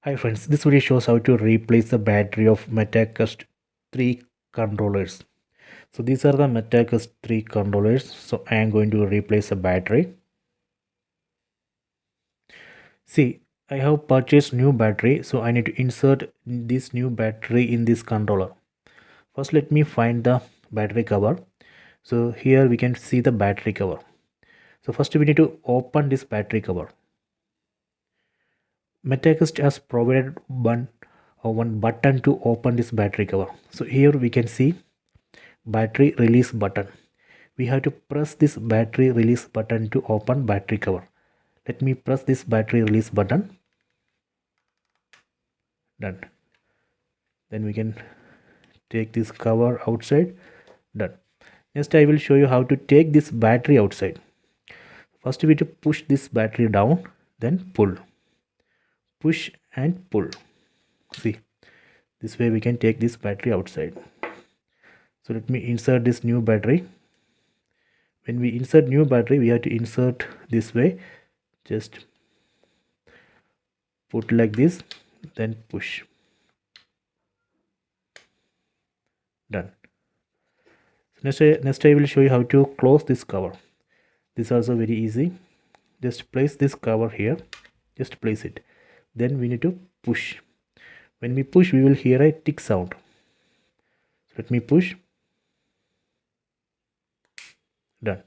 Hi friends, this video shows how to replace the battery of MetaQuest 3 controllers. So these are the MetaQuest 3 controllers. So I am going to replace the battery. See, I have purchased new battery, so I need to insert this new battery in this controller. First let me find the battery cover. So here we can see the battery cover. So first we need to open this battery cover. MetaQuest has provided one button to open this battery cover. So here we can see battery release button. We have to press this battery release button to open battery cover. Let me press this battery release button. Done. Then we can take this cover outside. Done. Next I will show you how to take this battery outside. First we need to push this battery down, then pull. Push and pull. See, this way we can take this battery outside. So let me insert this new battery. When we insert new battery, we have to insert this way. Just put like this, then push. Done. So next I will show you how to close this cover. This is also very easy. Just place this cover here. Just place it. Then we need to push. When we push, we will hear a tick sound. So let me push. Done.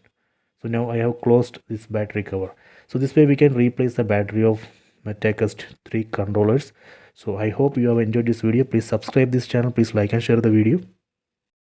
So now I have closed this battery cover. So this way we can replace the battery of MetaQuest 3 controllers. So I hope you have enjoyed this video. Please subscribe this channel. Please like and share the video.